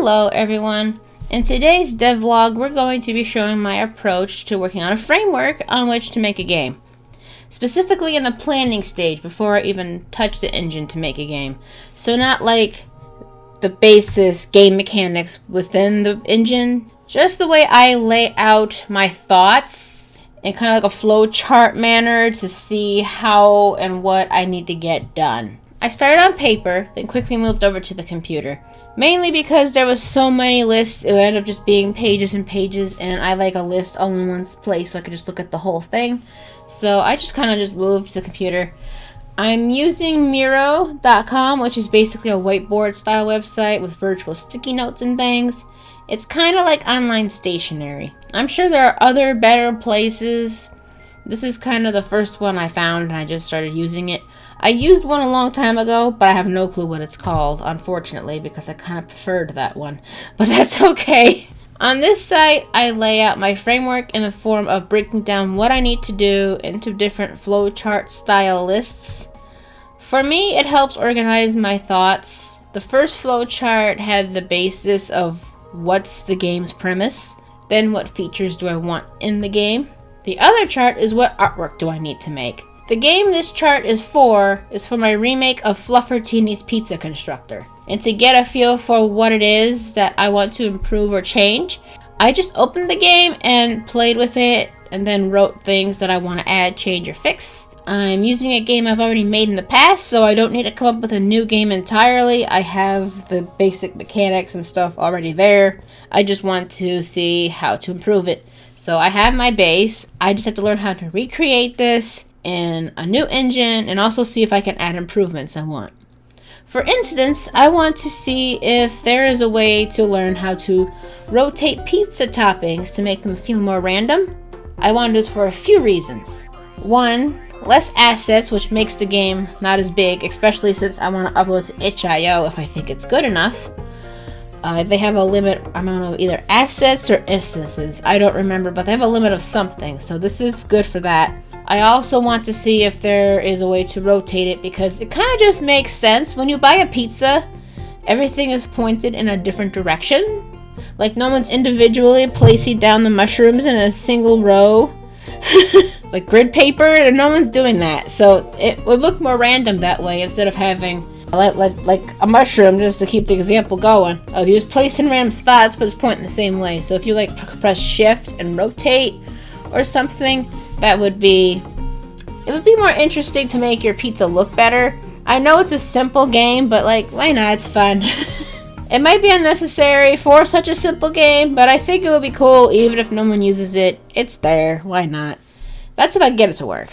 Hello everyone! In today's devlog, we're going to be showing my approach to working on a framework on which to make a game. Specifically in the planning stage before I even touch the engine to make a game. So not like the basis game mechanics within the engine, just the way I lay out my thoughts in kind of like a flow chart manner to see how and what I need to get done. I started on paper, then quickly moved over to the computer. Mainly because there was so many lists, it would end up just being pages and pages, and I like a list all in one place so I could just look at the whole thing. So I just kind of just moved to the computer. I'm using Miro.com, which is basically a whiteboard style website with virtual sticky notes and things. It's kind of like online stationery. I'm sure there are other better places. This is kind of the first one I found and I just started using it. I used one a long time ago, but I have no clue what it's called, unfortunately, because I kind of preferred that one. But that's okay. On this site, I lay out my framework in the form of breaking down what I need to do into different flowchart style lists. For me, it helps organize my thoughts. The first flowchart had the basis of what's the game's premise, then what features do I want in the game. The other chart is what artwork do I need to make. The game this chart is for my remake of Fluffertini's Pizza Constructor. And to get a feel for what it is that I want to improve or change, I just opened the game and played with it and then wrote things that I want to add, change, or fix. I'm using a game I've already made in the past, so I don't need to come up with a new game entirely. I have the basic mechanics and stuff already there. I just want to see how to improve it. So I have my base. I just have to learn how to recreate this in a new engine and also see if I can add improvements I want. For instance, I want to see if there is a way to learn how to rotate pizza toppings to make them feel more random. I want this for a few reasons. One, less assets, which makes the game not as big, especially since I want to upload to itch.io if I think it's good enough. They have a limit amount of either assets or instances. I don't remember, but they have a limit of something, so this is good for that. I also want to see if there is a way to rotate it because it kind of just makes sense. When you buy a pizza, everything is pointed in a different direction. Like no one's individually placing down the mushrooms in a single row. Like grid paper, and no one's doing that. So it would look more random that way instead of having like a mushroom, just to keep the example going. You just place in random spots but it's pointing the same way. So if you like press shift and rotate or something, it would be more interesting to make your pizza look better. I know it's a simple game, but like, why not? It's fun. It might be unnecessary for such a simple game, but I think it would be cool even if no one uses it. It's there. Why not? That's if I get it to work.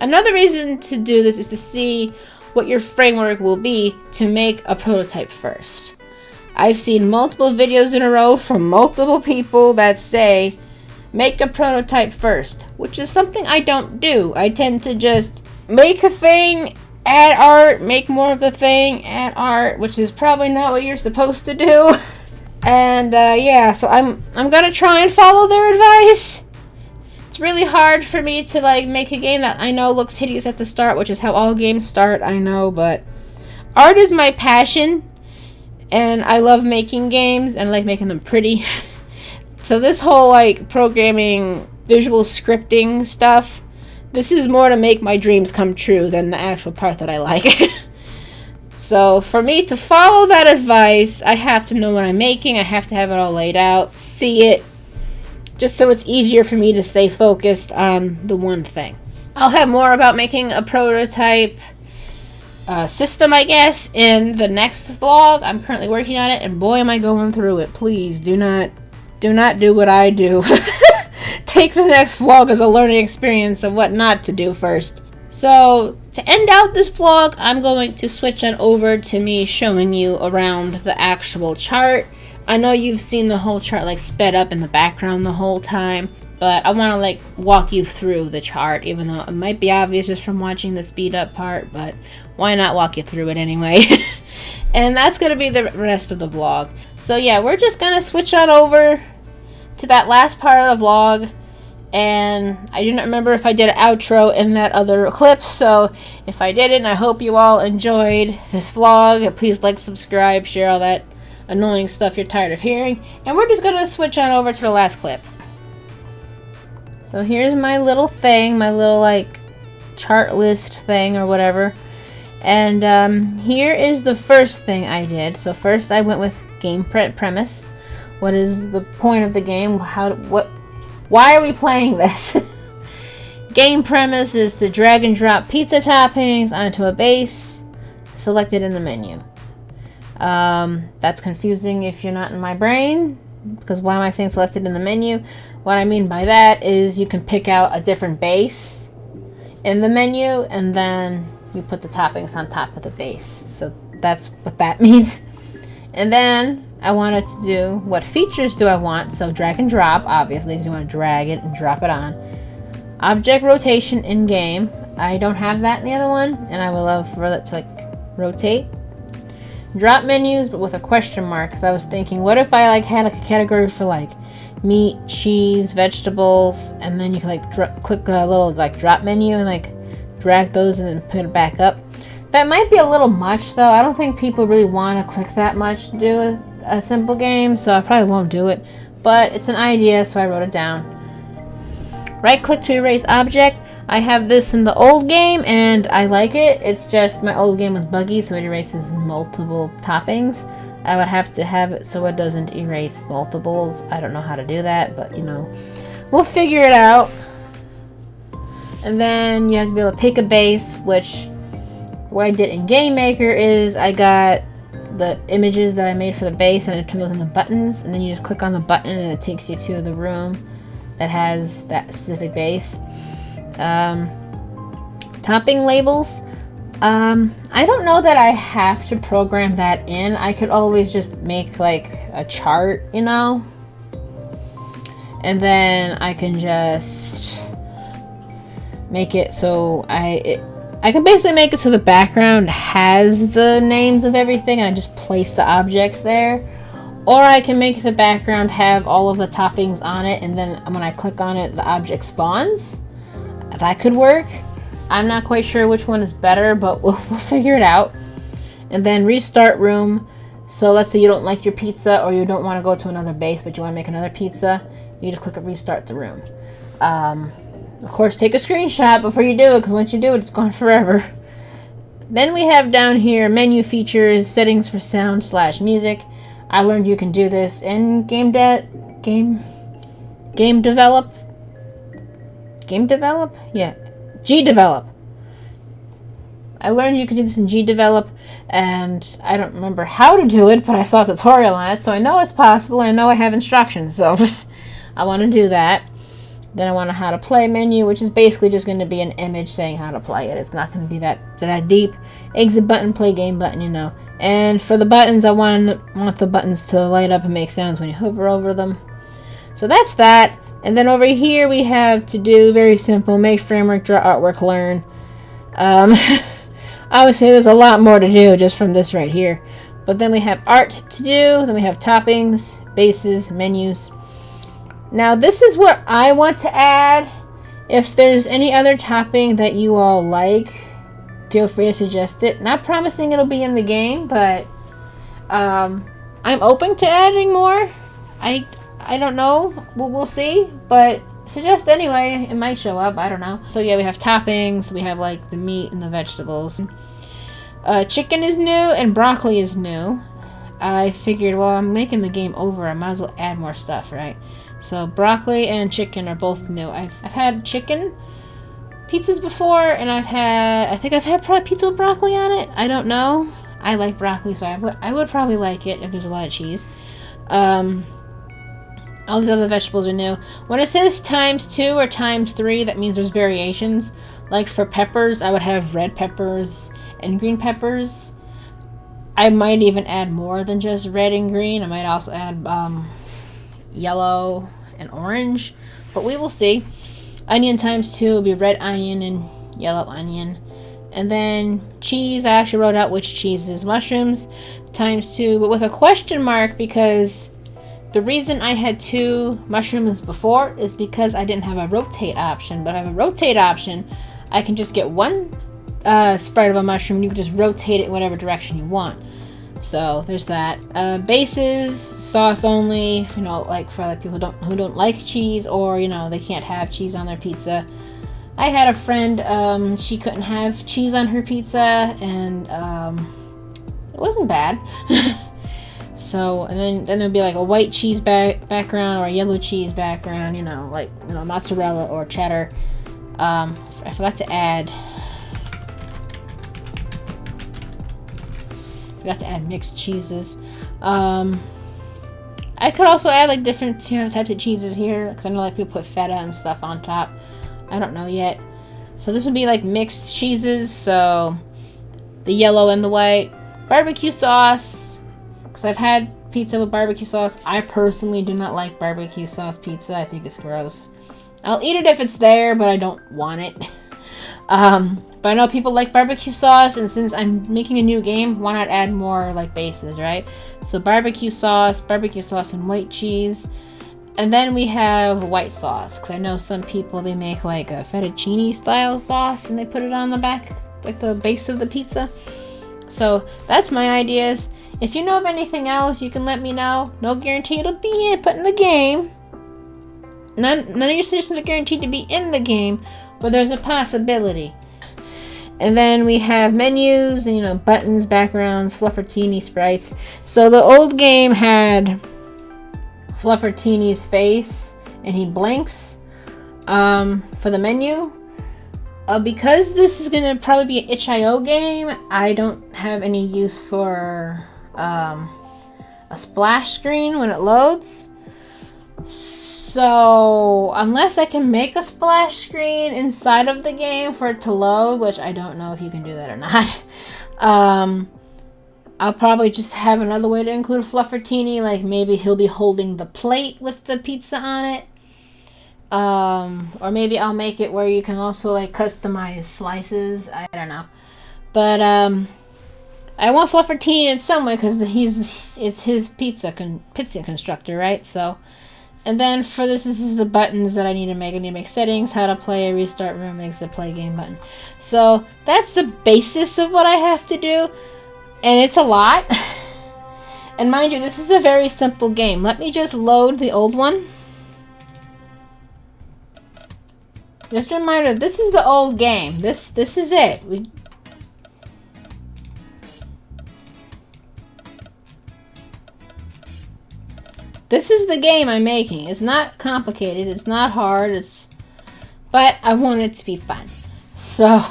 Another reason to do this is to see what your framework will be to make a prototype first. I've seen multiple videos in a row from multiple people that say, make a prototype first, which is something I don't do. I tend to just make a thing, add art, make more of the thing, add art, which is probably not what you're supposed to do. And yeah, so I'm gonna try and follow their advice. It's really hard for me to like make a game that I know looks hideous at the start, which is how all games start, I know, but art is my passion, and I love making games and I like making them pretty. So this whole like programming, visual scripting stuff, this is more to make my dreams come true than the actual part that I like. So for me to follow that advice, I have to know what I'm making. I have to have it all laid out, see it, just so it's easier for me to stay focused on the one thing. I'll have more about making a prototype system, I guess, in the next vlog. I'm currently working on it, and boy am I going through it. Please do not do what I do. Take the next vlog as a learning experience of what not to do first. So to end out this vlog, I'm going to switch on over to me showing you around the actual chart. I know you've seen the whole chart like sped up in the background the whole time, but I want to like walk you through the chart, even though it might be obvious just from watching the speed up part, but why not walk you through it anyway? And that's going to be the rest of the vlog. So yeah, we're just going to switch on over to that last part of the vlog. And I do not remember if I did an outro in that other clip, so if I didn't, I hope you all enjoyed this vlog. Please like, subscribe, share, all that annoying stuff you're tired of hearing. And we're just gonna switch on over to the last clip. So here's my little thing, my little like chart list thing or whatever. And here is the first thing I did. So first I went with game premise. What is the point of the game? Why are we playing this? Game premise is to drag and drop pizza toppings onto a base selected in the menu. That's confusing if you're not in my brain, because why am I saying selected in the menu? What I mean by that is you can pick out a different base in the menu and then you put the toppings on top of the base. So that's what that means. And then I wanted to do what features do I want. So drag and drop, obviously, because you want to drag it and drop it on. Object rotation in game. I don't have that in the other one, and I would love for it to like rotate. Drop menus, but with a question mark, because I was thinking, what if I like had like a category for like meat, cheese, vegetables, and then you can like click a little like drop menu and like drag those and then put it back up. That might be a little much though. I don't think people really want to click that much to do a simple game, so I probably won't do it. But it's an idea, so I wrote it down. Right click to erase object. I have this in the old game and I like it. It's just my old game was buggy, so it erases multiple toppings. I would have to have it so it doesn't erase multiples. I don't know how to do that, but you know, we'll figure it out. And then you have to be able to pick a base, which what I did in Game Maker is I got the images that I made for the base and I turned those into buttons, and then you just click on the button and it takes you to the room that has that specific base. Topping labels. I don't know that I have to program that in. I could always just make like a chart, you know, and then I can just make it so I can basically make it so the background has the names of everything and I just place the objects there. Or I can make the background have all of the toppings on it, and then when I click on it, the object spawns. That could work. I'm not quite sure which one is better, but we'll figure it out. And then restart room. So let's say you don't like your pizza or you don't want to go to another base, but you want to make another pizza. You just click restart the room. Of course, take a screenshot before you do it, because once you do it, it's gone forever. Then we have down here menu features, settings for sound / music. I learned you can do this in Gdevelop. Yeah, Gdevelop. I learned you can do this in Gdevelop, and I don't remember how to do it, but I saw a tutorial on it, so I know it's possible. I know I have instructions, so I want to do that. Then I want a how to play menu, which is basically just going to be an image saying how to play it. It's not going to be that deep. Exit button, play game button, you know. And for the buttons, I want the buttons to light up and make sounds when you hover over them. So that's that. And then over here we have to do very simple: make framework, draw artwork, learn. I would say there's a lot more to do just from this right here. But then we have art to do. Then we have toppings, bases, menus. Now this is what I want to add. If there's any other topping that you all like, feel free to suggest it. Not promising it'll be in the game, but I'm open to adding more. I don't know. We'll see. But suggest anyway. It might show up. I don't know. So yeah, we have toppings. We have like the meat and the vegetables. Chicken is new and broccoli is new. I figured, well, I'm making the game over. I might as well add more stuff, right? So broccoli and chicken are both new. I've had chicken pizzas before, and I think I've had pizza with broccoli on it. I don't know. I like broccoli, so I would probably like it if there's a lot of cheese. All these other vegetables are new. When it says ×2 or ×3, that means there's variations. Like for peppers, I would have red peppers and green peppers. I might even add more than just red and green. I might also add yellow and orange, but we will see. Onion ×2 will be red onion and yellow onion. And then cheese, I actually wrote out which cheese is. Mushrooms ×2, but with a question mark, because the reason I had 2 mushrooms before is because I didn't have a rotate option. But if I have a rotate option, I can just get one sprite of a mushroom and you can just rotate it in whatever direction you want. So there's that. Bases, sauce only, you know, like for like people who don't like cheese, or you know, they can't have cheese on their pizza. I had a friend, she couldn't have cheese on her pizza, and it wasn't bad. So, and then there'd be like a white cheese background or a yellow cheese background, you know, like, you know, mozzarella or cheddar. I forgot to add mixed cheeses. I could also add like different types of cheeses here, because I know like people put feta and stuff on top. I don't know yet. So this would be like mixed cheeses, so the yellow and the white. Barbecue sauce, because I've had pizza with barbecue sauce. I personally do not like barbecue sauce pizza. I think it's gross. I'll eat it if it's there, but I don't want it. But I know people like barbecue sauce, and since I'm making a new game, why not add more like bases, right? So barbecue sauce and white cheese. And then we have white sauce, because I know some people, they make like a fettuccine style sauce and they put it on the back, like the base of the pizza. So that's my ideas. If you know of anything else, you can let me know. No guarantee it'll be put in the game. None of your suggestions are guaranteed to be in the game, but there's a possibility. And then we have menus, and you know, buttons, backgrounds, Fluffertini sprites. So the old game had Fluffertini's face, and he blinks for the menu. Because this is gonna probably be an itch.io game, I don't have any use for a splash screen when it loads. So unless I can make a splash screen inside of the game for it to load, which I don't know if you can do that or not, I'll probably just have another way to include Fluffertini, like maybe he'll be holding the plate with the pizza on it. Or maybe I'll make it where you can also like customize slices. I don't know. But I want Fluffertini in some way, because it's his pizza constructor, right? So, and then for this is the buttons that I need to make. I need to make settings, how to play, restart room, exit, play game button. So that's the basis of what I have to do, and it's a lot. And mind you, this is a very simple game. Let me just load the old one. Just a reminder, this is the old game. This is it. This is the game I'm making. It's not complicated. It's not hard. But I want it to be fun. So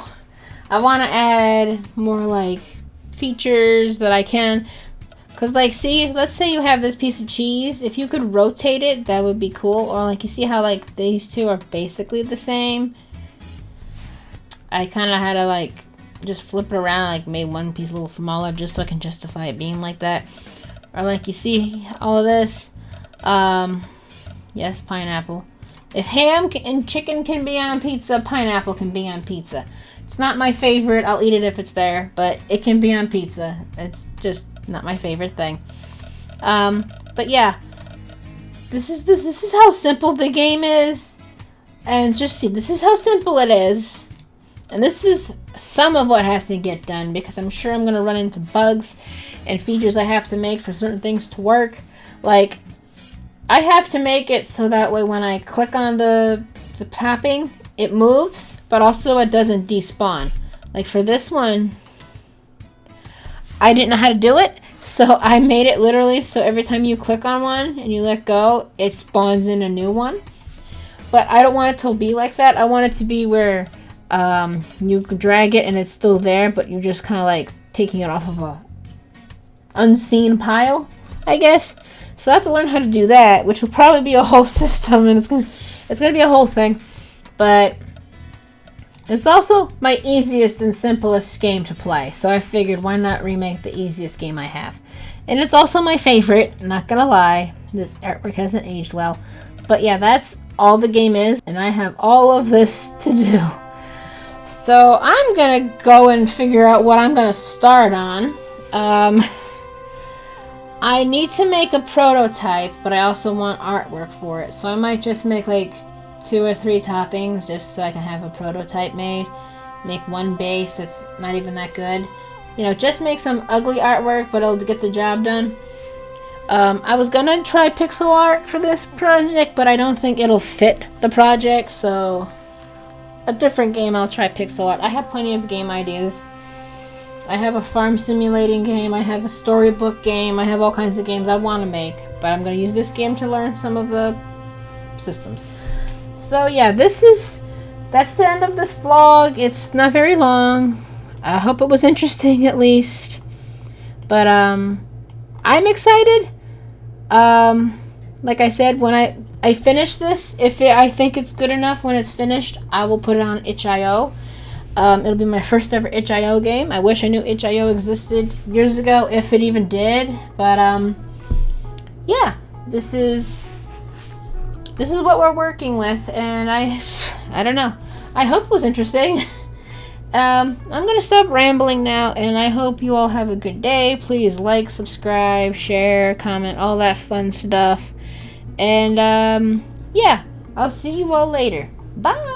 I want to add more like features that I can. Because like, see, let's say you have this piece of cheese. If you could rotate it, that would be cool. Or like, you see how like these two are basically the same. I kind of had to like just flip it around, like made one piece a little smaller just so I can justify it being like that. Or like, you see all of this. Yes, pineapple. If ham and chicken can be on pizza, pineapple can be on pizza. It's not my favorite. I'll eat it if it's there, but it can be on pizza. It's just not my favorite thing. But yeah, this is how simple the game is, and just see, this is how simple it is, and this is some of what has to get done, because I'm sure I'm gonna run into bugs and features I have to make for certain things to work. Like, I have to make it so that way when I click on the topping, it moves, but also it doesn't despawn. Like for this one, I didn't know how to do it, so I made it literally so every time you click on one and you let go, it spawns in a new one. But I don't want it to be like that. I want it to be where you drag it and it's still there, but you're just kind of like taking it off of a unseen pile, I guess. So I have to learn how to do that, which will probably be a whole system, and it's gonna be a whole thing. But it's also my easiest and simplest game to play, so I figured why not remake the easiest game I have. And it's also my favorite, not gonna lie. This artwork hasn't aged well. But yeah, that's all the game is, and I have all of this to do. So I'm gonna go and figure out what I'm gonna start on. I need to make a prototype, but I also want artwork for it. So I might just make like 2 or 3 toppings just so I can have a prototype made. Make one base that's not even that good. you know, just make some ugly artwork, but it'll get the job done. I was gonna try pixel art for this project, but I don't think it'll fit the project, so a different game I'll try pixel art. I have plenty of game ideas. I have a farm simulating game, I have a storybook game, I have all kinds of games I want to make, but I'm going to use this game to learn some of the systems. So yeah, that's the end of this vlog. It's not very long. I hope it was interesting at least. But I'm excited. Like I said, when I finish this, I think it's good enough when it's finished, I will put it on itch.io. It'll be my first ever itch.io game. I wish I knew itch.io existed years ago, if it even did. But yeah, this is what we're working with, and I don't know. I hope it was interesting. I'm gonna stop rambling now, and I hope you all have a good day. Please like, subscribe, share, comment, all that fun stuff. And yeah, I'll see you all later. Bye.